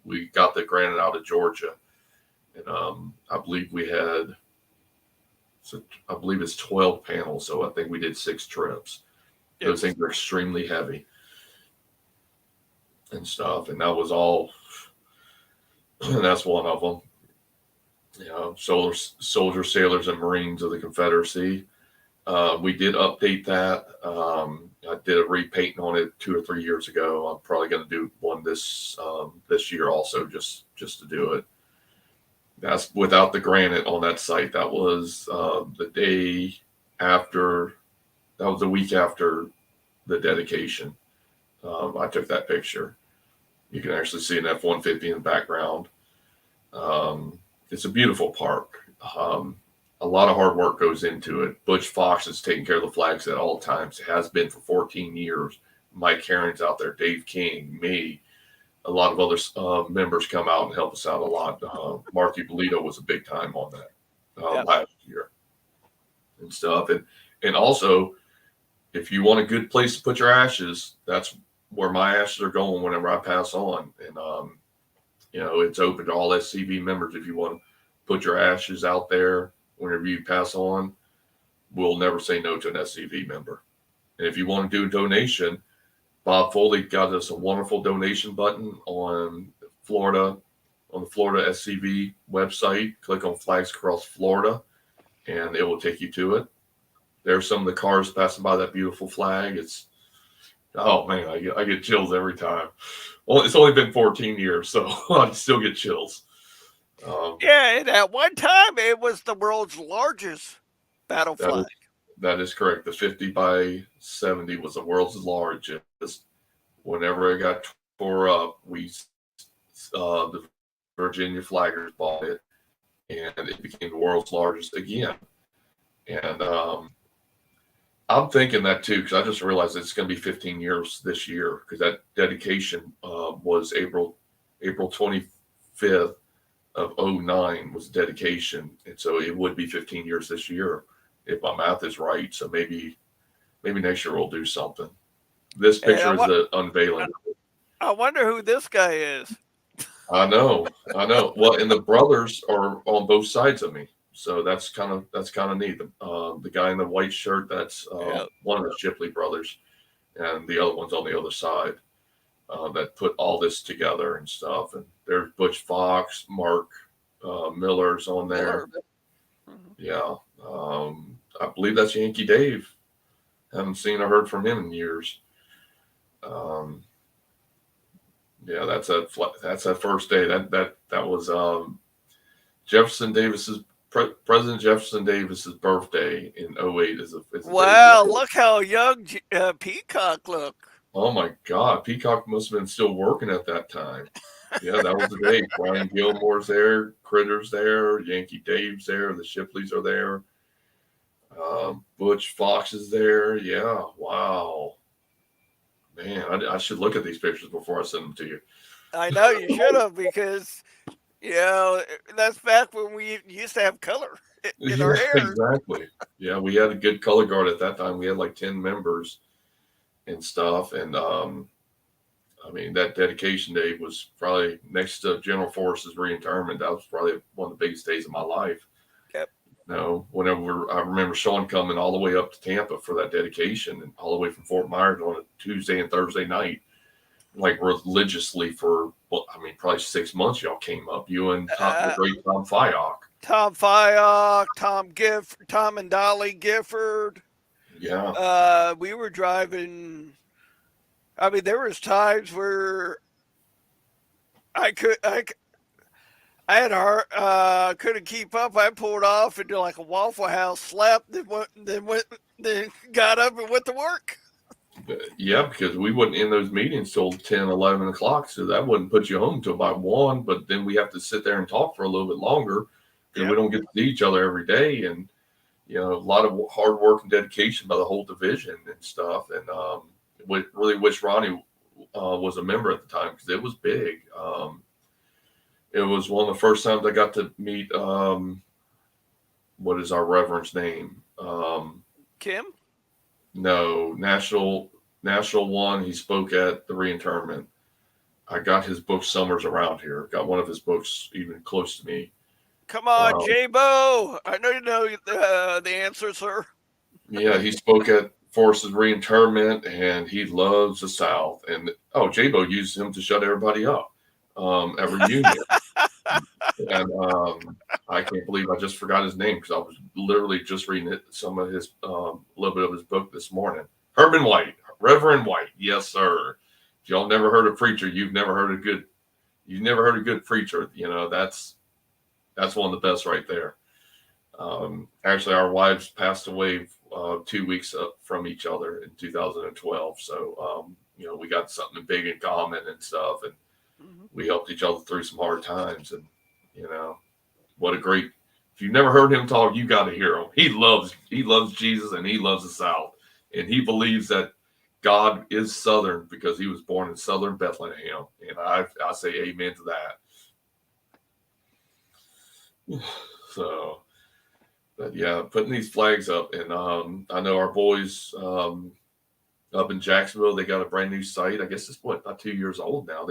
We got the granite out of Georgia. And I believe we had, so I believe it's 12 panels. So I think we did 6 trips. Those things are extremely heavy and stuff. And that was all, that's one of them. Soldiers, sailors, and Marines of the Confederacy. We did update that. I did a repainting on it 2 or 3 years ago. I'm probably going to do one this year also, just to do it. That's without the granite on that site. That was the day after. That was a week after the dedication. I took that picture. You can actually see an F-150 in the background. It's a beautiful park. A lot of hard work goes into it. Butch Fox is taking care of the flags at all times. It has been for 14 years. Mike Herring's out there, Dave King, me, a lot of other members come out and help us out a lot. Marky Bolito was a big time on that last year and stuff. And also, if you want a good place to put your ashes, that's where my ashes are going whenever I pass on. And, it's open to all SCV members. If you want to put your ashes out there whenever you pass on, we'll never say no to an SCV member. And if you want to do a donation, Bob Foley got us a wonderful donation button on the Florida SCV website. Click on Flags Across Florida, and it will take you to it. There's some of the cars passing by that beautiful flag. Oh man, I get chills every time. Well, it's only been 14 years, so I still get chills. And at one time, it was the world's largest battle flag. That is correct. The 50 by 70 was the world's largest. Whenever it got tore up, the Virginia Flaggers bought it, and it became the world's largest again. And I'm thinking that too, because I just realized it's going to be 15 years this year, because that dedication was April 25th of 2009 was dedication, and so it would be 15 years this year if my math is right. So maybe next year we'll do something. This picture is the unveiling. I wonder who this guy is. I know. Well, and the brothers are on both sides of me, so that's kind of neat. The guy in the white shirt, that's one of the Shipley brothers, and the other one's on the other side. That put all this together and stuff. And there's Butch Fox, Mark Miller's on there. Yeah. I believe that's Yankee Dave. Haven't seen or heard from him in years. That's that first day. That was Jefferson Davis's President Jefferson Davis's birthday in 2008. Wow! Look how young Peacock looked. Oh my God, Peacock must have been still working at that time. Yeah, that was the day. Brian Gilmore's there, Critter's there, Yankee Dave's there, the Shipleys are there. Butch Fox is there. Yeah, wow. Man, I should look at these pictures before I send them to you. I know you should have, because that's back when we used to have color in our hair. Exactly. Yeah, we had a good color guard at that time. We had like 10 members and stuff. And that dedication day was probably next to General Forrest's reinterment. That was probably one of the biggest days of my life. Yep. Whenever I remember Sean coming all the way up to Tampa for that dedication, and all the way from Fort Myers on a Tuesday and Thursday night, like religiously for probably 6 months. Y'all came up, you and the great Tom Fyock. Tom and Dolly Gifford. Yeah. We were driving. There was times where I couldn't keep up. I pulled off into like a Waffle House, slept, then got up and went to work. Yeah, because we wouldn't end those meetings till 10, 11 o'clock. So that wouldn't put you home until about 1. But then we have to sit there and talk for a little bit longer, because we don't get to see each other every day. And, a lot of hard work and dedication by the whole division and stuff. And we really wish Ronnie was a member at the time, because it was big. It was one of the first times I got to meet, what is our Reverend's name? Kim? No, National one. He spoke at the reinterment. I got his book Summers Around Here. Got one of his books even close to me. Come on, J-Bo. I know you know the answer, sir. Yeah, he spoke at Forces reinterment, and he loves the South. And J-Bo used him to shut everybody up at reunion. And I can't believe I just forgot his name because I was literally just reading some of his a little bit of his book this morning. Herman White, Reverend White, yes sir. If y'all never heard a preacher, you've never heard a good preacher. That's one of the best right there. Actually, our wives passed away 2 weeks from each other in 2012. So we got something big in common and stuff, and we helped each other through some hard times. And what a great, if you've never heard him talk, you got to hear him. He loves Jesus, and he loves the South, and he believes that God is Southern because he was born in Southern Bethlehem. And I say amen to that. So, but yeah, putting these flags up, and I know our boys up in Jacksonville, they got a brand new site. I guess it's not 2 years old now.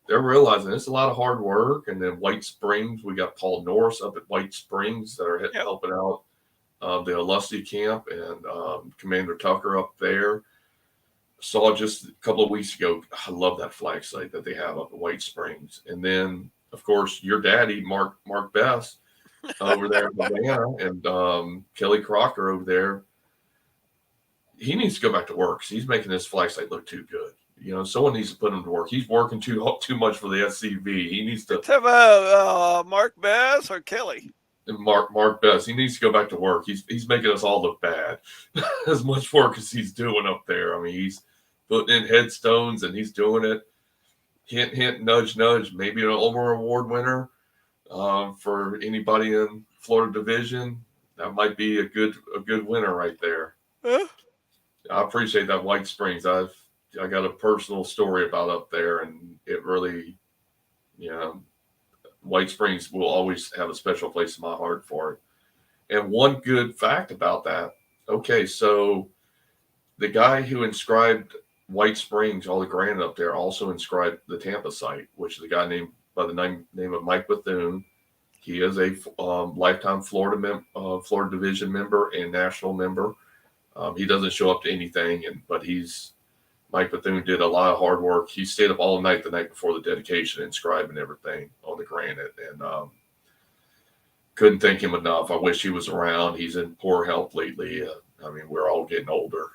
They're realizing it's a lot of hard work. And then White Springs, we got Paul Norris up at White Springs that are helping out the Ulusty camp, and Commander Tucker up there. Saw just a couple of weeks ago. I love that flag site that they have up at White Springs. And then, of course, your daddy, Mark Best, over there in Savannah, and Kelly Crocker over there. He needs to go back to work. He's making this flag site look too good. Someone needs to put him to work. He's working too much for the SCV. He needs to. Have a Mark Bass or Kelly? Mark Best. He needs to go back to work. He's making us all look bad. As much work as he's doing up there. I mean, he's putting in headstones, and he's doing it. Hint, hint, nudge, nudge. Maybe an Ulmer Award winner for anybody in Florida Division. That might be a good winner right there. I appreciate that White Springs. I got a personal story about up there, and it really, White Springs will always have a special place in my heart for it. And one good fact about that. Okay, so the guy who inscribed White Springs, all the granite up there, also inscribed the Tampa site, which is a guy named by the name of Mike Bethune. He is a lifetime Florida Division member and national member. He doesn't show up to anything, but Mike Bethune did a lot of hard work. He stayed up all night the night before the dedication, inscribing everything on the granite, and couldn't thank him enough. I wish he was around. He's in poor health lately. We're all getting older.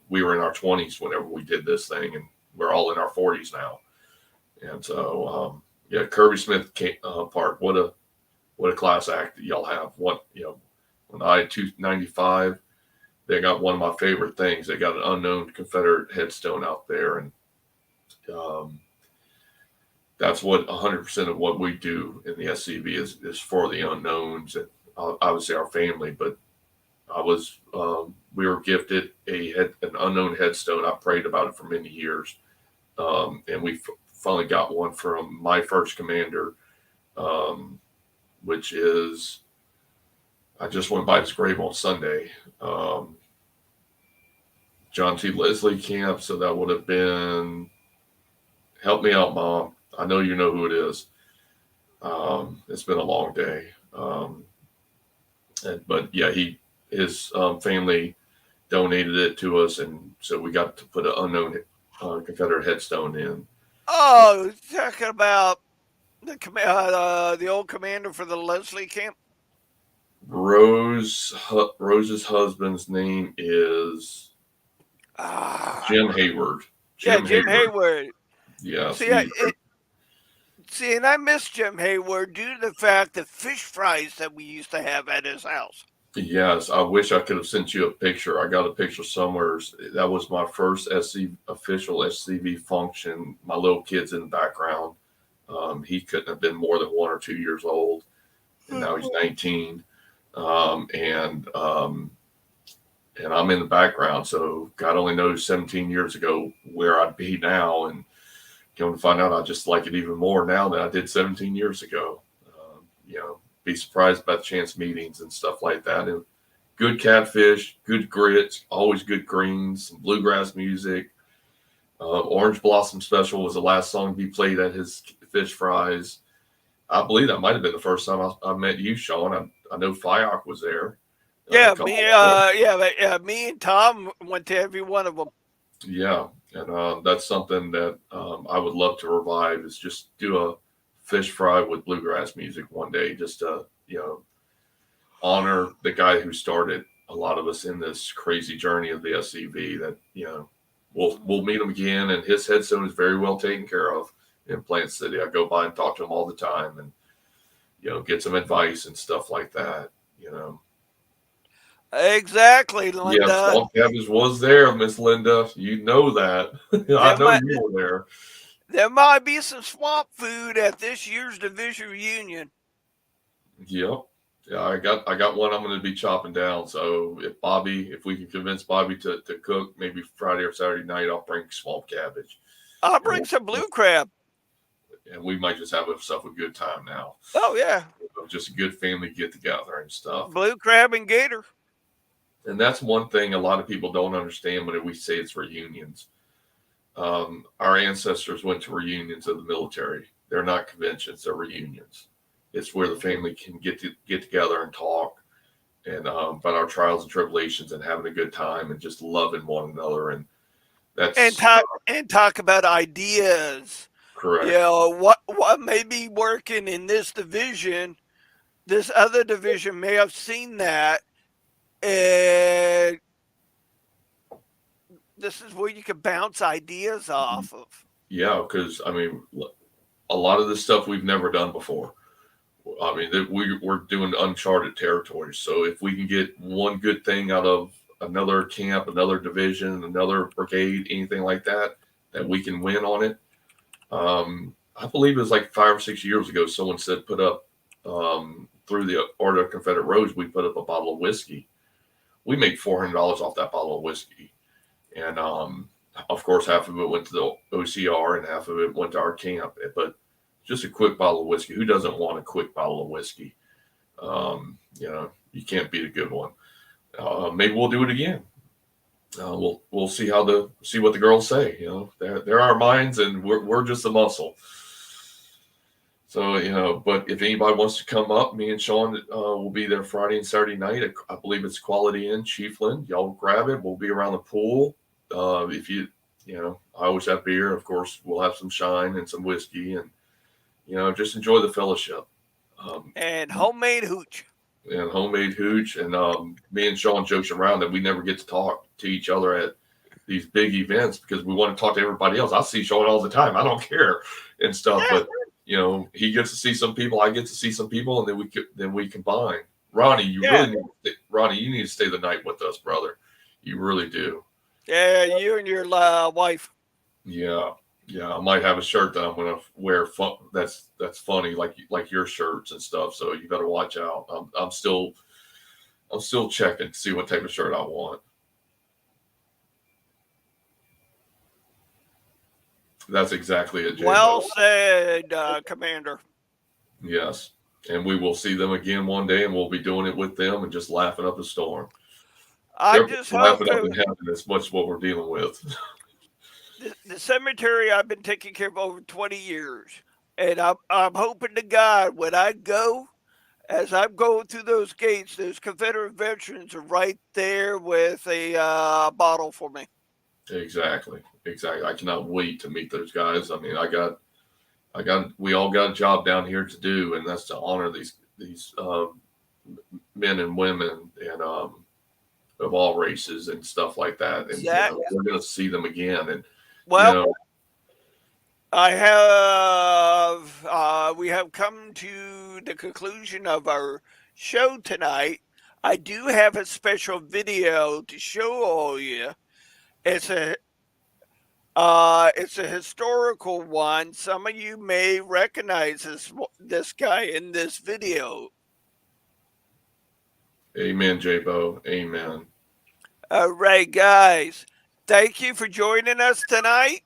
We were in our 20s whenever we did this thing, and we're all in our 40s now. And so, Kirby Smith Park. What a class act that y'all have. When I had 295. They got one of my favorite things. They got an unknown Confederate headstone out there, and that's what 100% of what we do in the SCV is for the unknowns, and obviously our family. But we were gifted an unknown headstone. I prayed about it for many years, and we finally got one from my first commander, which is. I just went by his grave on Sunday. John T. Leslie Camp. So that would have been, help me out, Mom. I know you know who it is. It's been a long day. But yeah, his family donated it to us. And so we got to put an unknown Confederate headstone in. Oh, talking about the old commander for the Leslie Camp? Rose's husband's name is Jim Hayward. Jim Hayward. Yeah. And I miss Jim Hayward due to the fact that fish fries that we used to have at his house. Yes, I wish I could have sent you a picture. I got a picture somewhere. That was my first official SCV function. My little kid's in the background. He couldn't have been more than 1 or 2 years old, and now he's 19. And I'm in the background, so God only knows 17 years ago where I'd be now, and going to find out I just like it even more now than I did 17 years ago. Be surprised about chance meetings and stuff like that. And good catfish, good grits, always good greens, some bluegrass music. Orange Blossom Special was the last song to be played at his fish fries. I believe that might have been the first time I met you, Sean. I know FIOC was there. Yeah, couple of me and Tom went to every one of them. Yeah, and that's something that I would love to revive is just do a fish fry with bluegrass music one day, just to honor the guy who started a lot of us in this crazy journey of the SCV. That we'll meet him again, and his headstone is very well taken care of in Plant City. I go by and talk to him all the time, and get some advice and stuff like that. Exactly, Yeah, Linda. Swamp Cabbage was there, Miss Linda. You know that. I know you were there. There might be some swamp food at this year's division reunion. Yep. Yeah, I got one I'm going to be chopping down. So if we can convince Bobby to cook maybe Friday or Saturday night, I'll bring Swamp Cabbage. I'll bring some blue crab. And we might just have ourselves a good time now. Oh, yeah. Just a good family get together and stuff. Blue crab and gator. And that's one thing a lot of people don't understand when we say it's reunions. Our ancestors went to reunions of the military. They're not conventions, they're reunions. It's where the family can get together and talk and about our trials and tribulations and having a good time and just loving one another. And that's talk about ideas. Correct. What may be working in this division, this other division may have seen that, and this is where you can bounce ideas off of. Yeah, because I mean, a lot of this stuff we've never done before. I mean, we're doing uncharted territory. So if we can get one good thing out of another camp, another division, another brigade, anything like that we can win on it. I believe it was like 5 or 6 years ago, someone said put up through the Order of Confederate Rose, we put up a bottle of whiskey. We made $400 off that bottle of whiskey. And of course, half of it went to the OCR and half of it went to our camp. But just a quick bottle of whiskey. Who doesn't want a quick bottle of whiskey? You can't beat a good one. Maybe we'll do it again. We'll see what the girls say. They're our minds, and we're just the muscle. So but if anybody wants to come up, me and Sean will be there Friday and Saturday night. I believe it's Quality Inn, Chiefland. Y'all grab it. We'll be around the pool. If I always have beer. Of course, we'll have some shine and some whiskey, and just enjoy the fellowship. And homemade hooch. And me and Sean jokes around that we never get to talk to each other at these big events because we want to talk to everybody else. I see Sean all the time. I don't care and stuff, but he gets to see some people. I get to see some people, and then we combine. Ronnie, you need to stay the night with us, brother. You really do. Yeah, you and your wife. Yeah. I might have a shirt that I'm gonna wear. That's funny, like your shirts and stuff. So you better watch out. I'm still checking to see what type of shirt I want. That's exactly it, Jay. Well said, Commander. Yes, and we will see them again one day, and we'll be doing it with them and just laughing up a storm. I'm just laughing up in heaven. That's much what we're dealing with. The cemetery I've been taking care of over 20 years, and I'm hoping to God when I go, as I'm going through those gates, those Confederate veterans are right there with a bottle for me. Exactly. I cannot wait to meet those guys. I mean, we all got a job down here to do, and that's to honor these men and women and of all races and stuff like that. And exactly. We're going to see them again. And I have we have come to the conclusion of our show tonight. I do have a special video to show all you. It's a historical one. Some of you may recognize this guy in this video. Amen, J-Bo. Amen. All right, guys. Thank you for joining us tonight.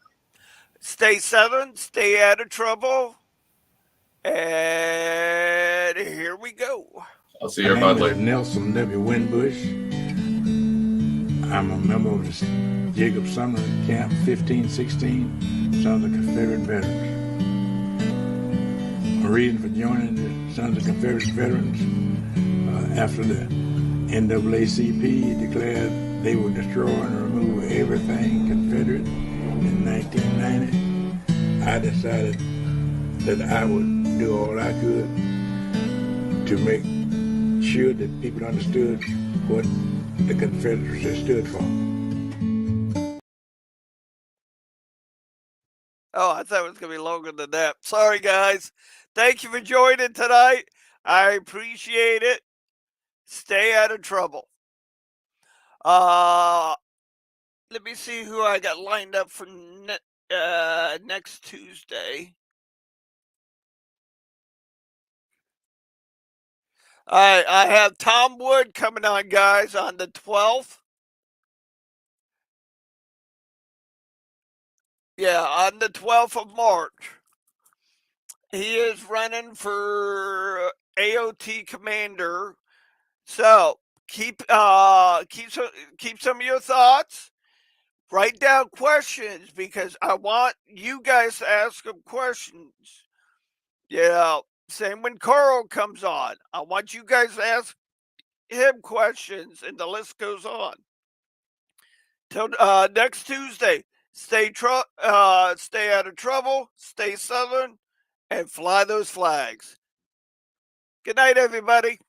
Stay Southern, stay out of trouble. And here we go. I'll see everybody later. Nelson W. Winbush. I'm a member of the Jacob Sumner Camp 1516 Sons of Confederate Veterans. My reason for joining the Sons of Confederate Veterans after the NAACP declared they would destroy and remove everything Confederate in 1990. I decided that I would do all I could to make sure that people understood what the Confederacy stood for. Oh, I thought it was going to be longer than that. Sorry, guys. Thank you for joining tonight. I appreciate it. Stay out of trouble. Let me see who I got lined up for next Tuesday. All right, I have Tom Wood coming on, guys, on the 12th. Yeah, on the 12th of March. He is running for AOT commander. So keep some of your thoughts. Write down questions because I want you guys to ask him questions. Yeah, same when Carl comes on. I want you guys to ask him questions, and the list goes on. Till next Tuesday, stay out of trouble, stay Southern, and fly those flags. Good night, everybody.